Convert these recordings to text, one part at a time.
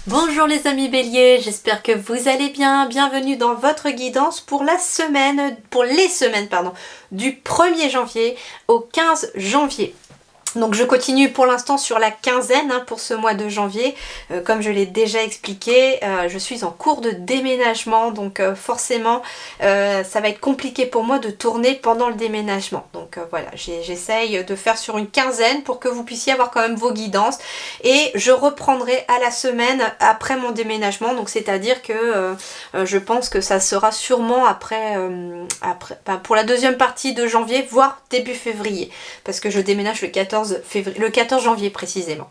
Bonjour les amis béliers, j'espère que vous allez bien. Bienvenue dans votre guidance pour les semaines du 1er janvier au 15 janvier. Donc je continue pour l'instant sur la quinzaine pour ce mois de janvier. Comme je l'ai déjà expliqué, je suis en cours de déménagement, donc forcément ça va être compliqué pour moi de tourner pendant le déménagement. Donc voilà, j'essaye de faire sur une quinzaine pour que vous puissiez avoir quand même vos guidances. Et je reprendrai à la semaine après mon déménagement, donc c'est-à-dire que je pense que ça sera sûrement après pour la deuxième partie de janvier, voire début février, parce que je déménage le 14 janvier précisément.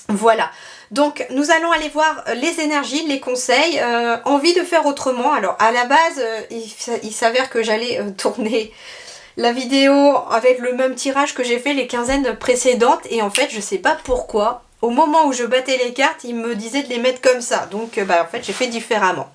Voilà, donc nous allons aller voir les énergies, les conseils, envie de faire autrement. Alors à la base, il s'avère que j'allais tourner la vidéo avec le même tirage que j'ai fait les quinzaines précédentes, et en fait je sais pas pourquoi, au moment où je battais les cartes, il me disait de les mettre comme ça, donc en fait j'ai fait différemment.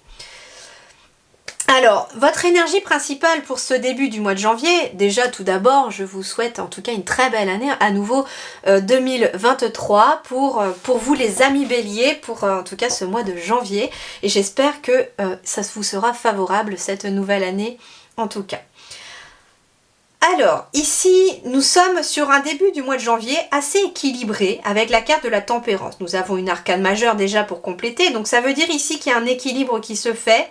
Alors, votre énergie principale pour ce début du mois de janvier, déjà tout d'abord, je vous souhaite en tout cas une très belle année, à nouveau 2023 pour vous les amis béliers, pour en tout cas ce mois de janvier, et j'espère que ça vous sera favorable cette nouvelle année en tout cas. Alors, ici, nous sommes sur un début du mois de janvier assez équilibré avec la carte de la tempérance. Nous avons une arcane majeure déjà pour compléter, donc ça veut dire ici qu'il y a un équilibre qui se fait.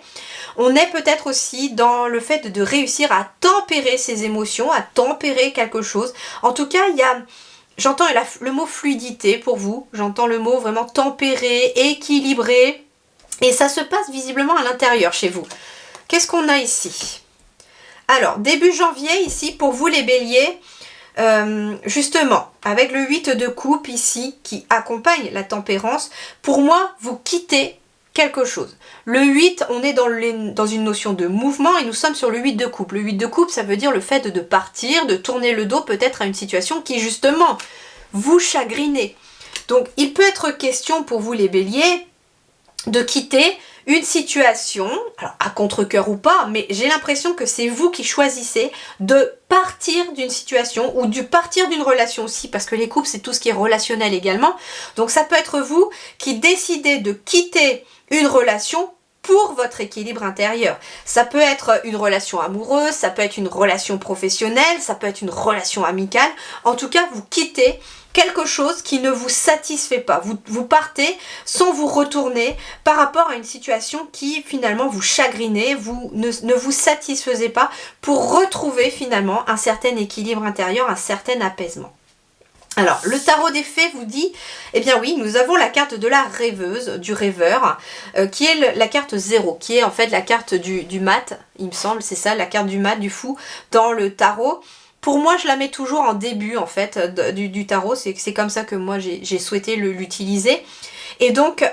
On est peut-être aussi dans le fait de réussir à tempérer ses émotions, à tempérer quelque chose. En tout cas, j'entends le mot fluidité pour vous, j'entends le mot vraiment tempéré, équilibré, et ça se passe visiblement à l'intérieur chez vous. Qu'est-ce qu'on a ici ? Alors, début janvier, ici, pour vous les béliers, justement, avec le 8 de coupe ici, qui accompagne la tempérance, pour moi, vous quittez quelque chose. Le 8, on est dans une notion de mouvement, et nous sommes sur le 8 de coupe. Le 8 de coupe, ça veut dire le fait de partir, de tourner le dos peut-être à une situation qui, justement, vous chagrinez. Donc, il peut être question pour vous les béliers de quitter une situation, alors à contre-cœur ou pas, mais j'ai l'impression que c'est vous qui choisissez de partir d'une situation ou de partir d'une relation aussi, parce que les couples c'est tout ce qui est relationnel également, donc ça peut être vous qui décidez de quitter une relation pour votre équilibre intérieur. Ça peut être une relation amoureuse, ça peut être une relation professionnelle, ça peut être une relation amicale, en tout cas vous quittez quelque chose qui ne vous satisfait pas. Vous partez sans vous retourner par rapport à une situation qui finalement vous chagrinait, ne vous satisfaisait pas, pour retrouver finalement un certain équilibre intérieur, un certain apaisement. Alors, le tarot des fées vous dit, eh bien oui, nous avons la carte de la rêveuse, du rêveur, qui est la carte 0, qui est en fait la carte du mat, il me semble, c'est ça, la carte du mat, du fou, dans le tarot. Pour moi, je la mets toujours en début en fait du tarot, c'est comme ça que moi j'ai souhaité l'utiliser. Et donc,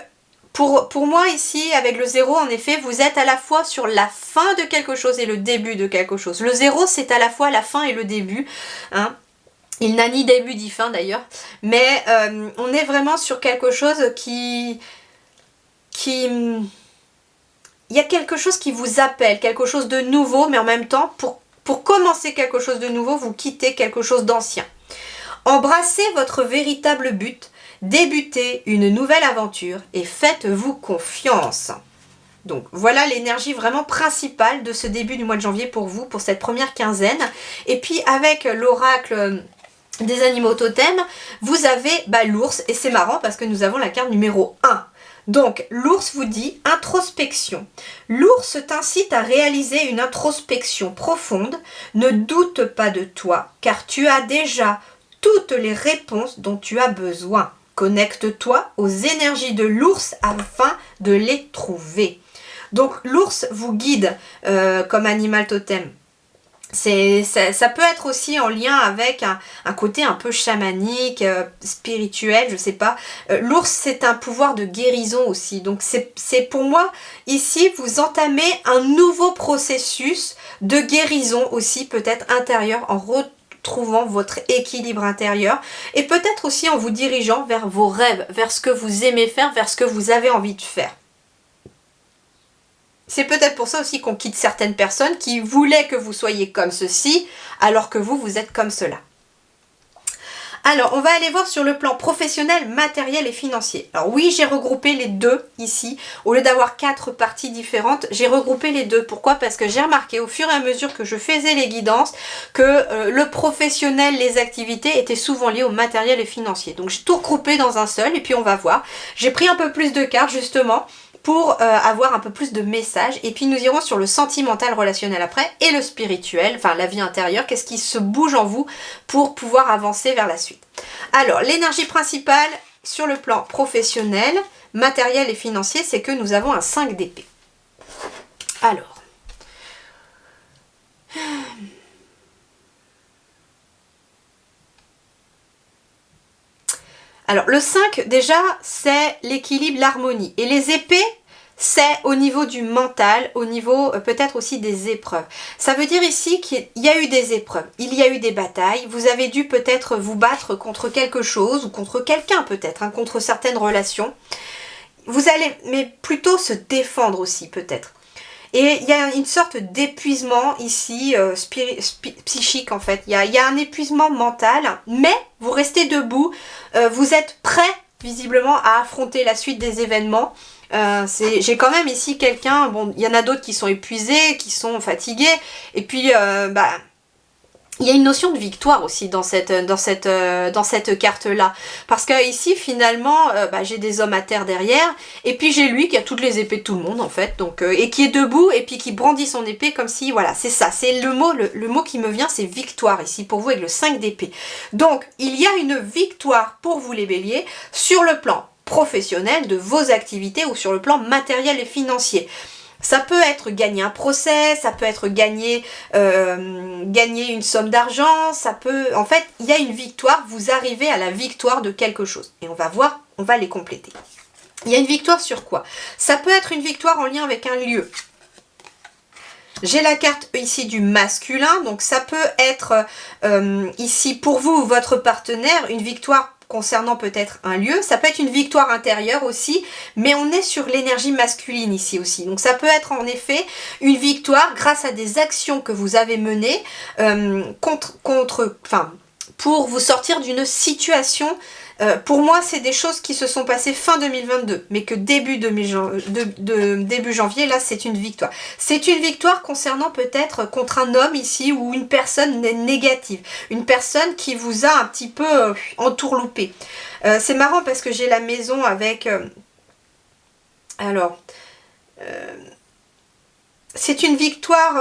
pour moi ici, avec le 0, en effet, vous êtes à la fois sur la fin de quelque chose et le début de quelque chose. Le 0, c'est à la fois la fin et le début, hein. Il n'a ni début ni fin d'ailleurs, mais on est vraiment sur quelque chose qui... Il y a quelque chose qui vous appelle, quelque chose de nouveau, mais en même temps, pour commencer quelque chose de nouveau, vous quittez quelque chose d'ancien. Embrassez votre véritable but, débutez une nouvelle aventure et faites-vous confiance. Donc voilà l'énergie vraiment principale de ce début du mois de janvier pour vous, pour cette première quinzaine. Et puis avec l'oracle des animaux totems, vous avez l'ours, et c'est marrant parce que nous avons la carte numéro 1. Donc, l'ours vous dit introspection. L'ours t'incite à réaliser une introspection profonde. Ne doute pas de toi, car tu as déjà toutes les réponses dont tu as besoin. Connecte-toi aux énergies de l'ours afin de les trouver. Donc, l'ours vous guide comme animal totem Ça peut être aussi en lien avec un côté un peu chamanique, spirituel, je sais pas. L'ours, c'est un pouvoir de guérison aussi. Donc c'est pour moi, ici, vous entamez un nouveau processus de guérison aussi, peut-être intérieur, en retrouvant votre équilibre intérieur. Et peut-être aussi en vous dirigeant vers vos rêves, vers ce que vous aimez faire, vers ce que vous avez envie de faire. C'est peut-être pour ça aussi qu'on quitte certaines personnes qui voulaient que vous soyez comme ceci, alors que vous êtes comme cela. Alors, on va aller voir sur le plan professionnel, matériel et financier. Alors oui, j'ai regroupé les deux ici. Au lieu d'avoir 4 parties différentes, j'ai regroupé les deux. Pourquoi? Parce que j'ai remarqué au fur et à mesure que je faisais les guidances que le professionnel, les activités étaient souvent liées au matériel et financier. Donc j'ai tout regroupé dans un seul et puis on va voir. J'ai pris un peu plus de cartes justement pour avoir un peu plus de messages. Et puis nous irons sur le sentimental relationnel après et le spirituel, enfin la vie intérieure, qu'est-ce qui se bouge en vous pour pouvoir avancer vers la suite. Alors, l'énergie principale sur le plan professionnel, matériel et financier, c'est que nous avons un 5 d'épée. Alors, le 5, déjà, c'est l'équilibre, l'harmonie. Et les épées, c'est au niveau du mental, au niveau peut-être aussi des épreuves. Ça veut dire ici qu'il y a eu des épreuves, il y a eu des batailles, vous avez dû peut-être vous battre contre quelque chose, ou contre quelqu'un peut-être, contre certaines relations. Vous allez, mais plutôt se défendre aussi peut-être. Et il y a une sorte d'épuisement ici, psychique en fait. Il y a un épuisement mental, mais vous restez debout, vous êtes prêt visiblement à affronter la suite des événements. J'ai quand même ici quelqu'un, bon, il y en a d'autres qui sont épuisés, qui sont fatigués, et puis il y a une notion de victoire aussi dans cette carte-là. Parce que ici, finalement, j'ai des hommes à terre derrière, et puis j'ai lui qui a toutes les épées de tout le monde, en fait, donc, et qui est debout, et puis qui brandit son épée comme si, voilà, c'est ça, c'est le mot qui me vient, c'est victoire, ici, pour vous, avec le 5 d'épée. Donc, il y a une victoire pour vous, les béliers, sur le plan professionnel de vos activités, ou sur le plan matériel et financier. Ça peut être gagner un procès, ça peut être gagner une somme d'argent, ça peut... En fait, il y a une victoire, vous arrivez à la victoire de quelque chose. Et on va voir, on va les compléter. Il y a une victoire sur quoi? Ça peut être une victoire en lien avec un lieu. J'ai la carte ici du masculin, donc ça peut être ici pour vous, votre partenaire, une victoire concernant peut-être un lieu, ça peut être une victoire intérieure aussi, mais on est sur l'énergie masculine ici aussi. Donc ça peut être en effet une victoire grâce à des actions que vous avez menées pour vous sortir d'une situation. Pour moi, c'est des choses qui se sont passées fin 2022, mais que début janvier, là, c'est une victoire. C'est une victoire concernant peut-être contre un homme ici ou une personne négative, une personne qui vous a un petit peu entourloupé. C'est marrant parce que j'ai la maison avec... c'est une victoire...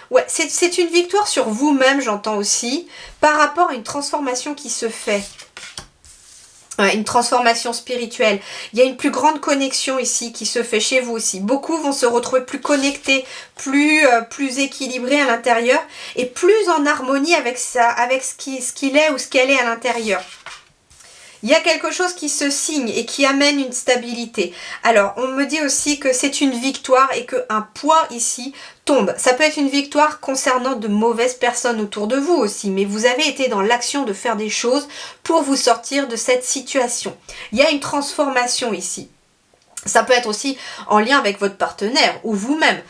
Ouais, c'est une victoire sur vous-même, j'entends aussi, par rapport à une transformation qui se fait. Une transformation spirituelle. Il y a une plus grande connexion ici qui se fait chez vous aussi. Beaucoup vont se retrouver plus connectés, plus équilibrés à l'intérieur et plus en harmonie avec ce qu'il est ou ce qu'elle est à l'intérieur. Il y a quelque chose qui se signe et qui amène une stabilité. Alors, on me dit aussi que c'est une victoire et qu'un poids ici tombe. Ça peut être une victoire concernant de mauvaises personnes autour de vous aussi, mais vous avez été dans l'action de faire des choses pour vous sortir de cette situation. Il y a une transformation ici. Ça peut être aussi en lien avec votre partenaire ou vous-même.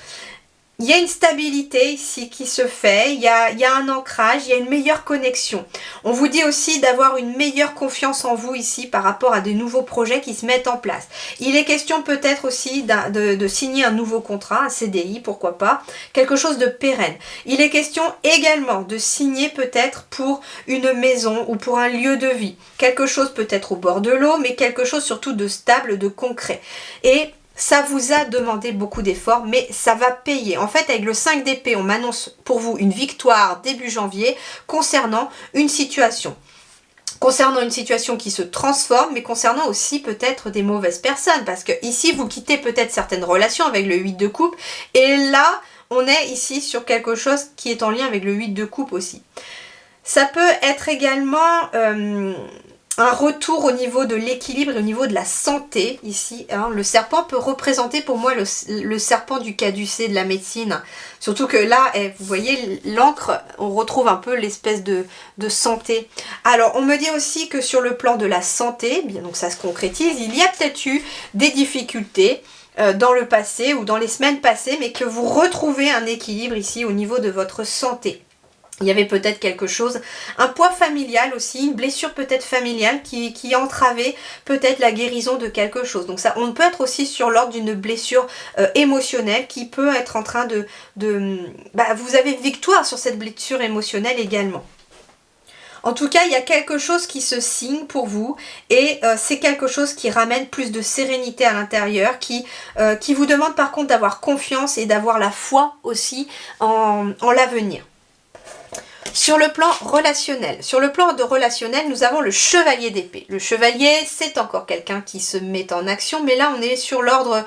Il y a une stabilité ici qui se fait, il y a un ancrage, il y a une meilleure connexion. On vous dit aussi d'avoir une meilleure confiance en vous ici par rapport à des nouveaux projets qui se mettent en place. Il est question peut-être aussi de signer un nouveau contrat, un CDI, pourquoi pas, quelque chose de pérenne. Il est question également de signer peut-être pour une maison ou pour un lieu de vie. Quelque chose peut-être au bord de l'eau, mais quelque chose surtout de stable, de concret. Et ça vous a demandé beaucoup d'efforts, mais ça va payer. En fait, avec le 5 d'épée, on m'annonce pour vous une victoire début janvier concernant une situation. Concernant une situation qui se transforme, mais concernant aussi peut-être des mauvaises personnes. Parce que ici, vous quittez peut-être certaines relations avec le 8 de coupe. Et là, on est ici sur quelque chose qui est en lien avec le 8 de coupe aussi. Ça peut être également un retour au niveau de l'équilibre et au niveau de la santé ici. Hein. Le serpent peut représenter pour moi le serpent du caducée de la médecine. Surtout que là, vous voyez, l'encre, on retrouve un peu l'espèce de santé. Alors, on me dit aussi que sur le plan de la santé, bien donc ça se concrétise, il y a peut-être eu des difficultés dans le passé ou dans les semaines passées, mais que vous retrouvez un équilibre ici au niveau de votre santé. Il y avait peut-être quelque chose, un poids familial aussi, une blessure peut-être familiale qui entravait peut-être la guérison de quelque chose. Donc ça, on peut être aussi sur l'ordre d'une blessure émotionnelle qui peut être en train vous avez victoire sur cette blessure émotionnelle également. En tout cas, il y a quelque chose qui se signe pour vous et c'est quelque chose qui ramène plus de sérénité à l'intérieur, qui vous demande par contre d'avoir confiance et d'avoir la foi aussi en l'avenir. Sur le plan relationnel, nous avons le chevalier d'épée. Le chevalier, c'est encore quelqu'un qui se met en action, mais là on est sur l'ordre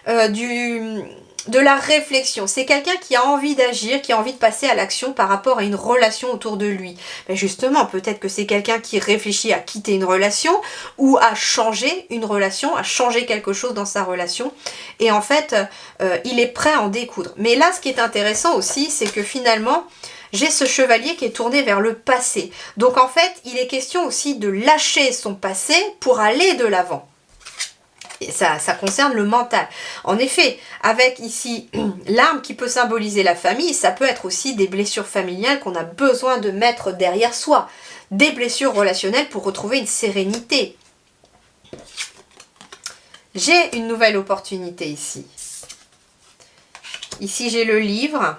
de la réflexion. C'est quelqu'un qui a envie d'agir, qui a envie de passer à l'action par rapport à une relation autour de lui. Mais justement, peut-être que c'est quelqu'un qui réfléchit à quitter une relation ou à changer une relation, à changer quelque chose dans sa relation. Et en fait, il est prêt à en découdre. Mais là, ce qui est intéressant aussi, c'est que finalement, j'ai ce chevalier qui est tourné vers le passé. Donc en fait, il est question aussi de lâcher son passé pour aller de l'avant. Et ça concerne le mental. En effet, avec ici l'arme qui peut symboliser la famille, ça peut être aussi des blessures familiales qu'on a besoin de mettre derrière soi. Des blessures relationnelles pour retrouver une sérénité. J'ai une nouvelle opportunité ici. Ici, j'ai le livre.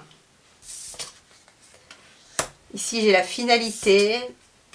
Ici, j'ai la finalité.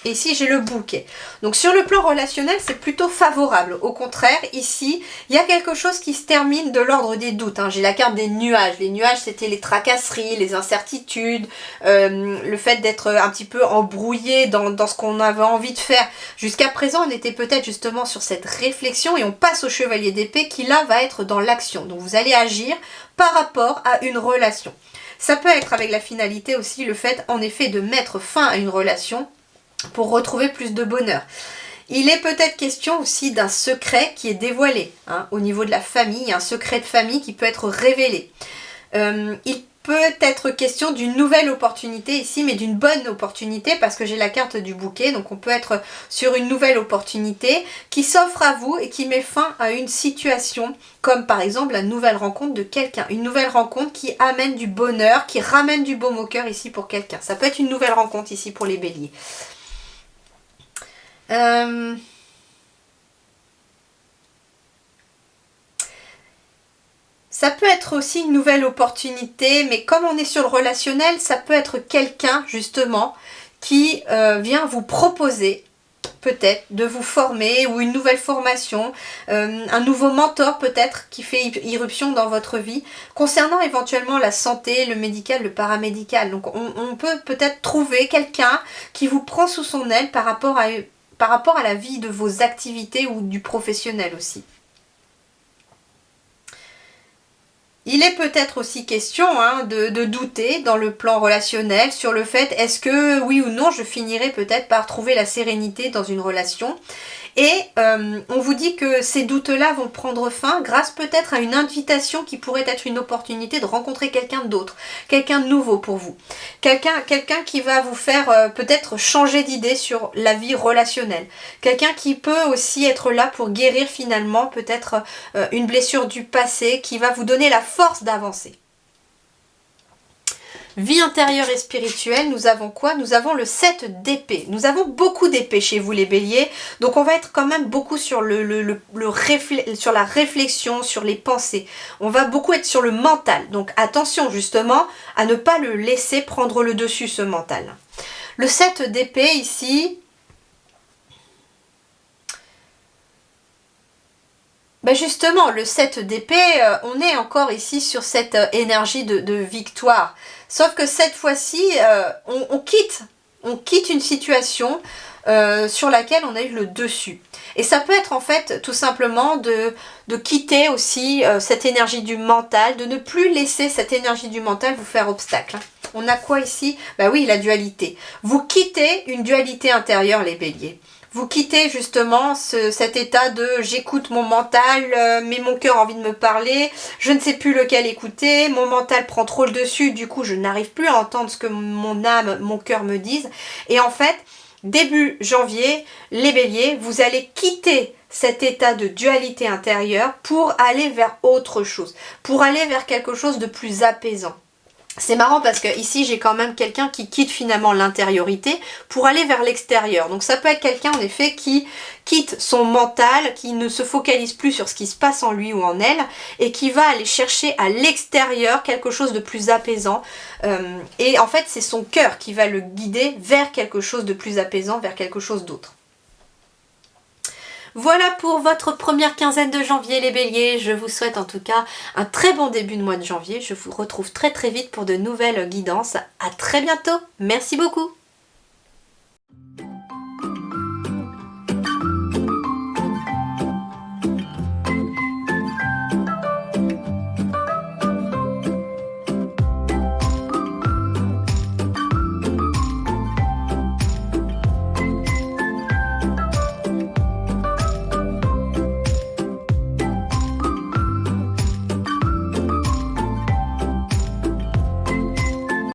Et ici, j'ai le bouquet. Donc, sur le plan relationnel, c'est plutôt favorable. Au contraire, ici, il y a quelque chose qui se termine de l'ordre des doutes. Hein. J'ai la carte des nuages. Les nuages, c'était les tracasseries, les incertitudes, le fait d'être un petit peu embrouillé dans ce qu'on avait envie de faire. Jusqu'à présent, on était peut-être justement sur cette réflexion et on passe au chevalier d'épée qui, là, va être dans l'action. Donc, vous allez agir par rapport à une relation. Ça peut être avec la finalité aussi le fait, en effet, de mettre fin à une relation pour retrouver plus de bonheur. Il est peut-être question aussi d'un secret qui est dévoilé. Hein, au niveau de la famille, un secret de famille qui peut être révélé. Il peut être question d'une nouvelle opportunité ici, mais d'une bonne opportunité parce que j'ai la carte du bouquet. Donc on peut être sur une nouvelle opportunité qui s'offre à vous et qui met fin à une situation comme par exemple la nouvelle rencontre de quelqu'un. Une nouvelle rencontre qui amène du bonheur, qui ramène du baume au cœur ici pour quelqu'un. Ça peut être une nouvelle rencontre ici pour les béliers. Ça peut être aussi une nouvelle opportunité, mais comme on est sur le relationnel, ça peut être quelqu'un justement qui vient vous proposer peut-être de vous former ou une nouvelle formation, un nouveau mentor peut-être qui fait irruption dans votre vie concernant éventuellement la santé, le médical, le paramédical. Donc on peut peut-être trouver quelqu'un qui vous prend sous son aile par rapport à la vie de vos activités ou du professionnel aussi. Il est peut-être aussi question de douter dans le plan relationnel sur le fait est-ce que oui ou non je finirai peut-être par trouver la sérénité dans une relation. Et on vous dit que ces doutes-là vont prendre fin grâce peut-être à une invitation qui pourrait être une opportunité de rencontrer quelqu'un d'autre, quelqu'un de nouveau pour vous. Quelqu'un qui va vous faire peut-être changer d'idée sur la vie relationnelle. Quelqu'un qui peut aussi être là pour guérir finalement peut-être une blessure du passé qui va vous donner la force d'avancer. Vie intérieure et spirituelle, nous avons quoi? Nous avons le 7 d'épée. Nous avons beaucoup d'épées chez vous les béliers. Donc on va être quand même beaucoup sur sur la réflexion, sur les pensées. On va beaucoup être sur le mental. Donc attention justement à ne pas le laisser prendre le dessus ce mental. Le 7 d'épée ici... Ben justement, le 7 d'épée, on est encore ici sur cette énergie de victoire. Sauf que cette fois-ci, on quitte une situation, sur laquelle on a eu le dessus. Et ça peut être en fait tout simplement de quitter aussi cette énergie du mental, de ne plus laisser cette énergie du mental vous faire obstacle. On a quoi ici? Bah oui, la dualité. Vous quittez une dualité intérieure, les béliers. Vous quittez justement cet état de j'écoute mon mental, mais mon cœur a envie de me parler, je ne sais plus lequel écouter, mon mental prend trop le dessus, du coup je n'arrive plus à entendre ce que mon âme, mon cœur me disent. Et en fait, début janvier, les béliers, vous allez quitter cet état de dualité intérieure pour aller vers autre chose, pour aller vers quelque chose de plus apaisant. C'est marrant parce que ici j'ai quand même quelqu'un qui quitte finalement l'intériorité pour aller vers l'extérieur. Donc ça peut être quelqu'un en effet qui quitte son mental, qui ne se focalise plus sur ce qui se passe en lui ou en elle et qui va aller chercher à l'extérieur quelque chose de plus apaisant. Et en fait c'est son cœur qui va le guider vers quelque chose de plus apaisant, vers quelque chose d'autre. Voilà pour votre première quinzaine de janvier les béliers, je vous souhaite en tout cas un très bon début de mois de janvier, je vous retrouve très vite pour de nouvelles guidances, à très bientôt, merci beaucoup.